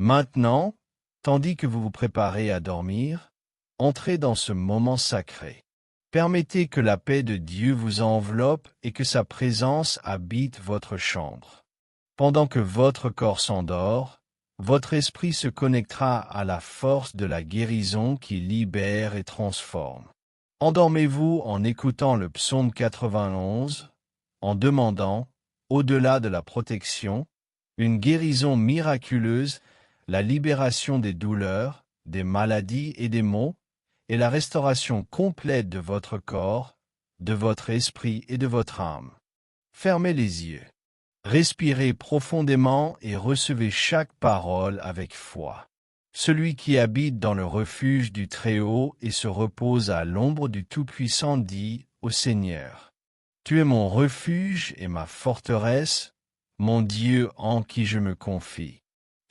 Maintenant, tandis que vous vous préparez à dormir, entrez dans ce moment sacré. Permettez que la paix de Dieu vous enveloppe et que sa présence habite votre chambre. Pendant que votre corps s'endort, votre esprit se connectera à la force de la guérison qui libère et transforme. Endormez-vous en écoutant le psaume 91, en demandant, au-delà de la protection, une guérison miraculeuse, la libération des douleurs, des maladies et des maux, et la restauration complète de votre corps, de votre esprit et de votre âme. Fermez les yeux. Respirez profondément et recevez chaque parole avec foi. Celui qui habite dans le refuge du Très-Haut et se repose à l'ombre du Tout-Puissant dit au Seigneur: Tu es mon refuge et ma forteresse, mon Dieu en qui je me confie.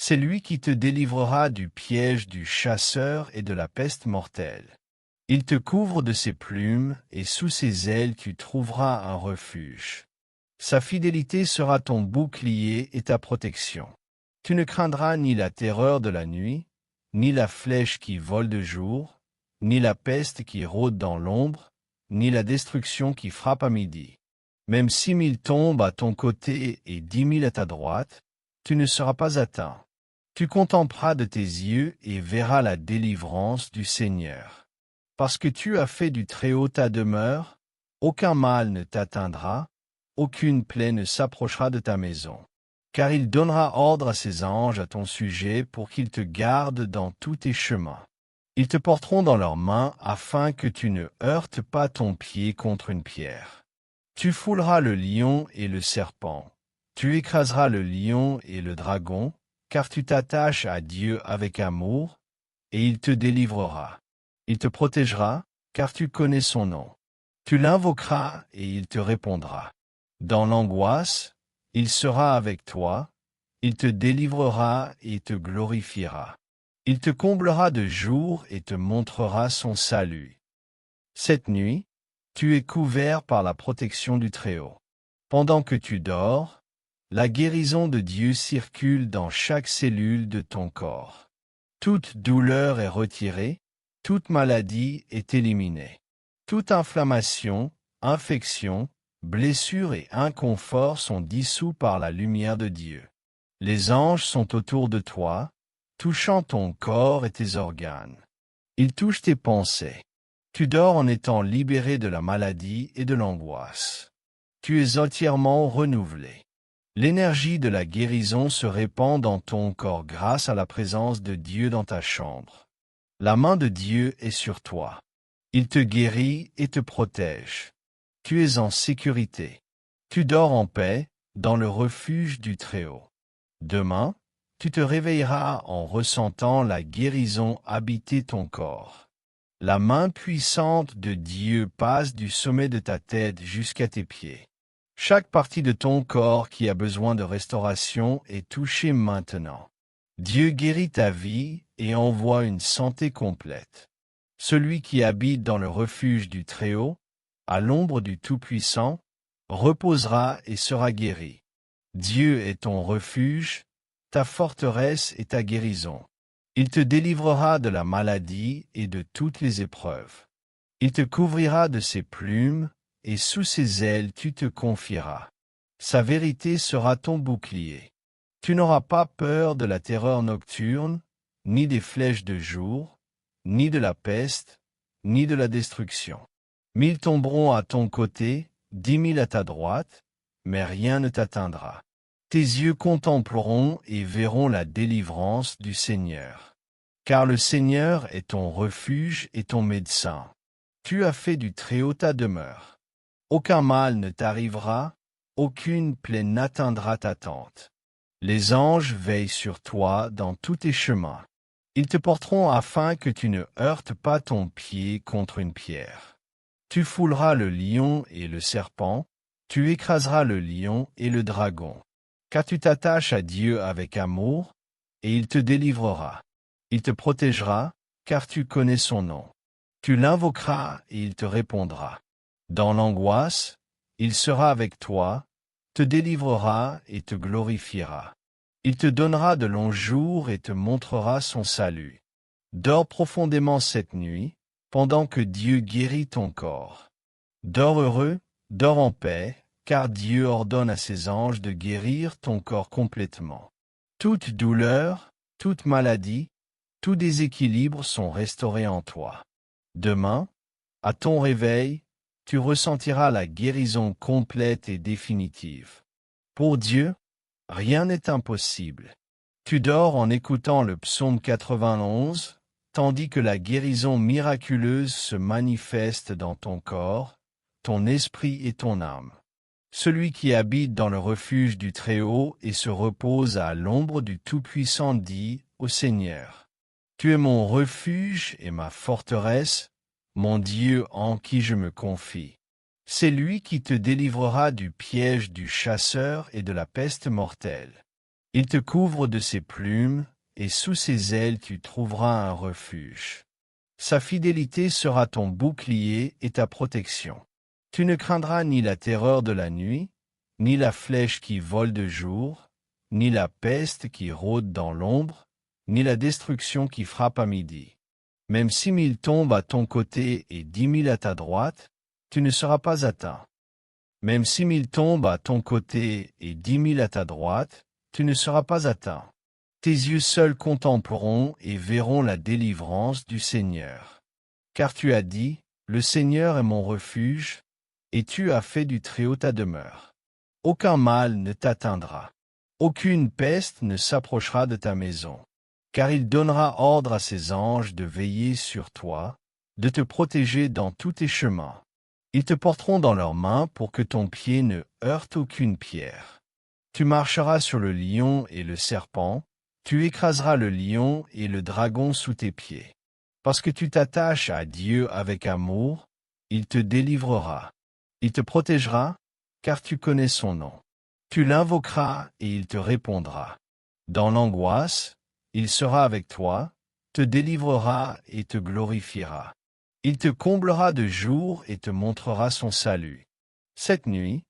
C'est lui qui te délivrera du piège du chasseur et de la peste mortelle. Il te couvre de ses plumes et sous ses ailes tu trouveras un refuge. Sa fidélité sera ton bouclier et ta protection. Tu ne craindras ni la terreur de la nuit, ni la flèche qui vole de jour, ni la peste qui rôde dans l'ombre, ni la destruction qui frappe à midi. Même 6 000 tombent à ton côté et 10 000 à ta droite, tu ne seras pas atteint. Tu contempleras de tes yeux et verras la délivrance du Seigneur. Parce que tu as fait du Très-Haut ta demeure, aucun mal ne t'atteindra, aucune plaie ne s'approchera de ta maison. Car il donnera ordre à ses anges à ton sujet pour qu'ils te gardent dans tous tes chemins. Ils te porteront dans leurs mains afin que tu ne heurtes pas ton pied contre une pierre. Tu fouleras le lion et le serpent. Tu écraseras le lion et le dragon, car tu t'attaches à Dieu avec amour, et il te délivrera. Il te protégera, car tu connais son nom. Tu l'invoqueras et il te répondra. Dans l'angoisse, il sera avec toi, il te délivrera et te glorifiera. Il te comblera de jour et te montrera son salut. Cette nuit, tu es couvert par la protection du Très-Haut. Pendant que tu dors, la guérison de Dieu circule dans chaque cellule de ton corps. Toute douleur est retirée, toute maladie est éliminée. Toute inflammation, infection, blessure et inconfort sont dissous par la lumière de Dieu. Les anges sont autour de toi, touchant ton corps et tes organes. Ils touchent tes pensées. Tu dors en étant libéré de la maladie et de l'angoisse. Tu es entièrement renouvelé. L'énergie de la guérison se répand dans ton corps grâce à la présence de Dieu dans ta chambre. La main de Dieu est sur toi. Il te guérit et te protège. Tu es en sécurité. Tu dors en paix, dans le refuge du Très-Haut. Demain, tu te réveilleras en ressentant la guérison habiter ton corps. La main puissante de Dieu passe du sommet de ta tête jusqu'à tes pieds. Chaque partie de ton corps qui a besoin de restauration est touchée maintenant. Dieu guérit ta vie et envoie une santé complète. Celui qui habite dans le refuge du Très-Haut, à l'ombre du Tout-Puissant, reposera et sera guéri. Dieu est ton refuge, ta forteresse et ta guérison. Il te délivrera de la maladie et de toutes les épreuves. Il te couvrira de ses plumes, et sous ses ailes tu te confieras. Sa vérité sera ton bouclier. Tu n'auras pas peur de la terreur nocturne, ni des flèches de jour, ni de la peste, ni de la destruction. 1000 tomberont à ton côté, 10 000 à ta droite, mais rien ne t'atteindra. Tes yeux contempleront et verront la délivrance du Seigneur. Car le Seigneur est ton refuge et ton médecin. Tu as fait du Très-Haut ta demeure. Aucun mal ne t'arrivera, aucune plaie n'atteindra ta tente. Les anges veillent sur toi dans tous tes chemins. Ils te porteront afin que tu ne heurtes pas ton pied contre une pierre. Tu fouleras le lion et le serpent, tu écraseras le lion et le dragon. Car tu t'attaches à Dieu avec amour, et il te délivrera. Il te protégera, car tu connais son nom. Tu l'invoqueras et il te répondra. Dans l'angoisse, il sera avec toi, te délivrera et te glorifiera. Il te donnera de longs jours et te montrera son salut. Dors profondément cette nuit, pendant que Dieu guérit ton corps. Dors heureux, dors en paix, car Dieu ordonne à ses anges de guérir ton corps complètement. Toute douleur, toute maladie, tout déséquilibre sont restaurés en toi. Demain, à ton réveil, tu ressentiras la guérison complète et définitive. Pour Dieu, rien n'est impossible. Tu dors en écoutant le psaume 91, tandis que la guérison miraculeuse se manifeste dans ton corps, ton esprit et ton âme. Celui qui habite dans le refuge du Très-Haut et se repose à l'ombre du Tout-Puissant dit au Seigneur: Tu es mon refuge et ma forteresse, mon Dieu en qui je me confie. C'est lui qui te délivrera du piège du chasseur et de la peste mortelle. Il te couvre de ses plumes, et sous ses ailes tu trouveras un refuge. Sa fidélité sera ton bouclier et ta protection. Tu ne craindras ni la terreur de la nuit, ni la flèche qui vole de jour, ni la peste qui rôde dans l'ombre, ni la destruction qui frappe à midi. Même 6 000 tombent à ton côté et 10 000 à ta droite, tu ne seras pas atteint. Même 6 000 tombent à ton côté et 10 000 à ta droite, tu ne seras pas atteint. Tes yeux seuls contempleront et verront la délivrance du Seigneur. Car tu as dit, le Seigneur est mon refuge, et tu as fait du Très-Haut ta demeure. Aucun mal ne t'atteindra. Aucune peste ne s'approchera de ta maison. Car il donnera ordre à ses anges de veiller sur toi, de te protéger dans tous tes chemins. Ils te porteront dans leurs mains pour que ton pied ne heurte aucune pierre. Tu marcheras sur le lion et le serpent, tu écraseras le lion et le dragon sous tes pieds. Parce que tu t'attaches à Dieu avec amour, il te délivrera. Il te protégera, car tu connais son nom. Tu l'invoqueras et il te répondra. Dans l'angoisse, il sera avec toi, te délivrera et te glorifiera. Il te comblera de jour et te montrera son salut. Cette nuit,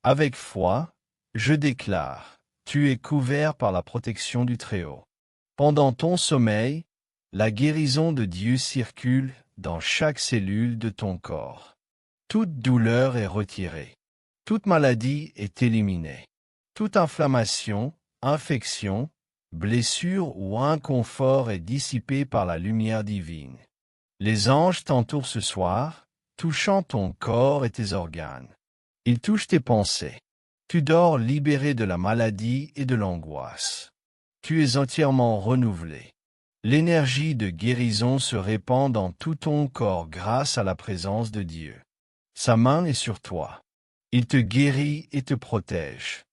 avec foi, je déclare, tu es couvert par la protection du Très-Haut. Pendant ton sommeil, la guérison de Dieu circule dans chaque cellule de ton corps. Toute douleur est retirée. Toute maladie est éliminée. Toute inflammation, infection, blessure ou inconfort est dissipée par la lumière divine. Les anges t'entourent ce soir, touchant ton corps et tes organes. Ils touchent tes pensées. Tu dors libéré de la maladie et de l'angoisse. Tu es entièrement renouvelé. L'énergie de guérison se répand dans tout ton corps grâce à la présence de Dieu. Sa main est sur toi. Il te guérit et te protège.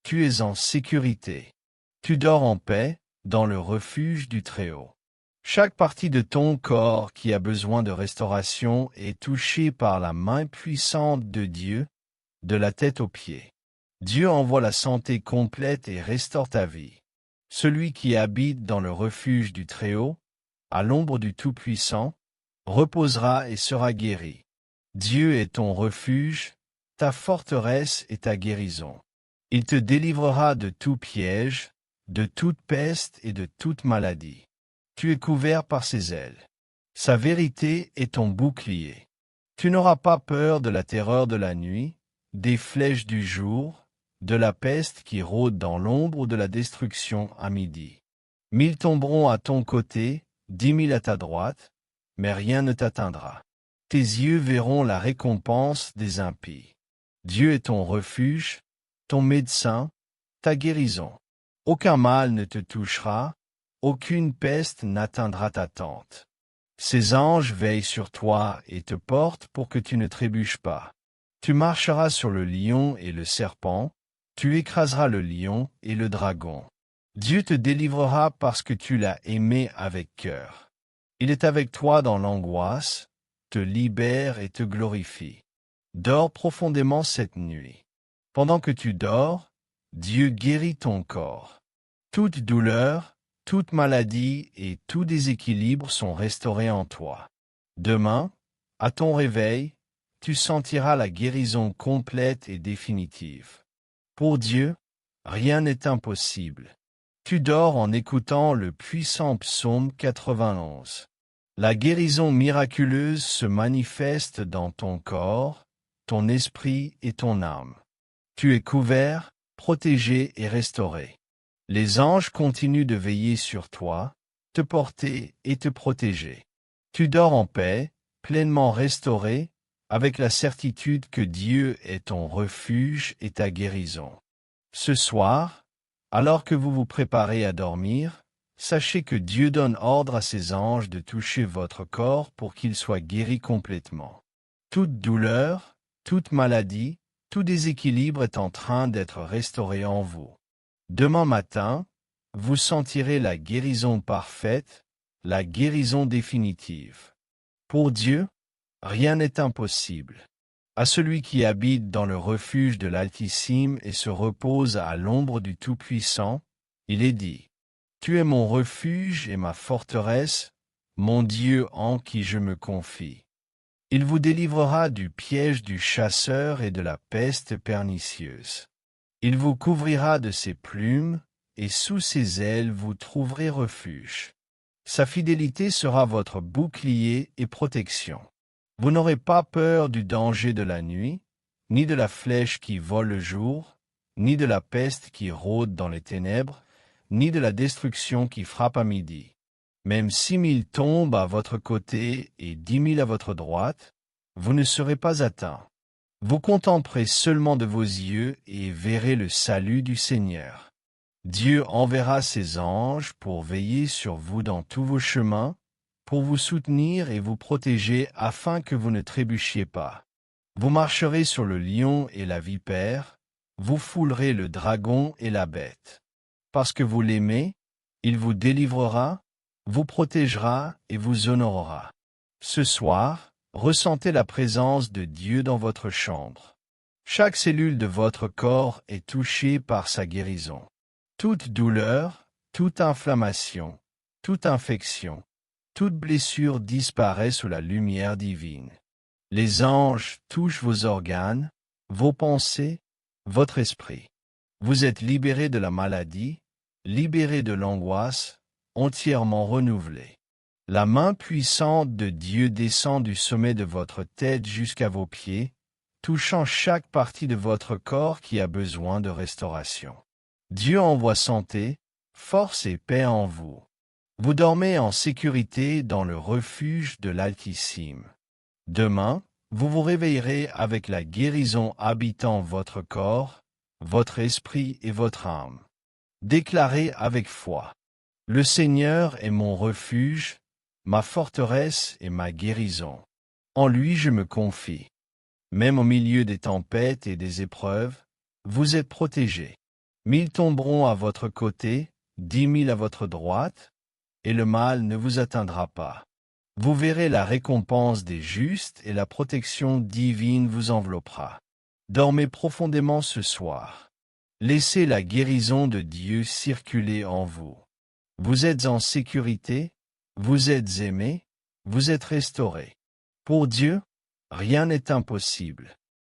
Tu es en sécurité. Tu dors en paix, dans le refuge du Très-Haut. Chaque partie de ton corps qui a besoin de restauration est touchée par la main puissante de Dieu, de la tête aux pieds. Dieu envoie la santé complète et restaure ta vie. Celui qui habite dans le refuge du Très-Haut, à l'ombre du Tout-Puissant, reposera et sera guéri. Dieu est ton refuge, ta forteresse et ta guérison. Il te délivrera de tout piège, de toute peste et de toute maladie. Tu es couvert par ses ailes. Sa vérité est ton bouclier. Tu n'auras pas peur de la terreur de la nuit, des flèches du jour, de la peste qui rôde dans l'ombre ou de la destruction à midi. 1000 tomberont à ton côté, 10 000 à ta droite, mais rien ne t'atteindra. Tes yeux verront la récompense des impies. Dieu est ton refuge, ton médecin, ta guérison. Aucun mal ne te touchera, aucune peste n'atteindra ta tente. Ses anges veillent sur toi et te portent pour que tu ne trébuches pas. Tu marcheras sur le lion et le serpent, tu écraseras le lion et le dragon. Dieu te délivrera parce que tu l'as aimé avec cœur. Il est avec toi dans l'angoisse, te libère et te glorifie. Dors profondément cette nuit. Pendant que tu dors, Dieu guérit ton corps. Toute douleur, toute maladie et tout déséquilibre sont restaurés en toi. Demain, à ton réveil, tu sentiras la guérison complète et définitive. Pour Dieu, rien n'est impossible. Tu dors en écoutant le puissant psaume 91. La guérison miraculeuse se manifeste dans ton corps, ton esprit et ton âme. Tu es couvert, protégé et restauré. Les anges continuent de veiller sur toi, te porter et te protéger. Tu dors en paix, pleinement restauré, avec la certitude que Dieu est ton refuge et ta guérison. Ce soir, alors que vous vous préparez à dormir, sachez que Dieu donne ordre à ses anges de toucher votre corps pour qu'il soit guéri complètement. Toute douleur, toute maladie, tout déséquilibre est en train d'être restauré en vous. Demain matin, vous sentirez la guérison parfaite, la guérison définitive. Pour Dieu, rien n'est impossible. À celui qui habite dans le refuge de l'Altissime et se repose à l'ombre du Tout-Puissant, il est dit, « Tu es mon refuge et ma forteresse, mon Dieu en qui je me confie. » Il vous délivrera du piège du chasseur et de la peste pernicieuse. Il vous couvrira de ses plumes, et sous ses ailes vous trouverez refuge. Sa fidélité sera votre bouclier et protection. Vous n'aurez pas peur du danger de la nuit, ni de la flèche qui vole le jour, ni de la peste qui rôde dans les ténèbres, ni de la destruction qui frappe à midi. Même 6 000 tombent à votre côté et 10 000 à votre droite, vous ne serez pas atteints. Vous contemplerez seulement de vos yeux et verrez le salut du Seigneur. Dieu enverra ses anges pour veiller sur vous dans tous vos chemins, pour vous soutenir et vous protéger afin que vous ne trébuchiez pas. Vous marcherez sur le lion et la vipère, vous foulerez le dragon et la bête. Parce que vous l'aimez, il vous délivrera, vous protégera et vous honorera. Ce soir, ressentez la présence de Dieu dans votre chambre. Chaque cellule de votre corps est touchée par sa guérison. Toute douleur, toute inflammation, toute infection, toute blessure disparaît sous la lumière divine. Les anges touchent vos organes, vos pensées, votre esprit. Vous êtes libérés de la maladie, libérés de l'angoisse, entièrement renouvelés. La main puissante de Dieu descend du sommet de votre tête jusqu'à vos pieds, touchant chaque partie de votre corps qui a besoin de restauration. Dieu envoie santé, force et paix en vous. Vous dormez en sécurité dans le refuge de l'Altissime. Demain, vous vous réveillerez avec la guérison habitant votre corps, votre esprit et votre âme. Déclarez avec foi. Le Seigneur est mon refuge, ma forteresse et ma guérison. En lui je me confie. Même au milieu des tempêtes et des épreuves, vous êtes protégés. 1000 tomberont à votre côté, 10 000 à votre droite, et le mal ne vous atteindra pas. Vous verrez la récompense des justes et la protection divine vous enveloppera. Dormez profondément ce soir. Laissez la guérison de Dieu circuler en vous. Vous êtes en sécurité, vous êtes aimés, vous êtes restaurés. Pour Dieu, rien n'est impossible.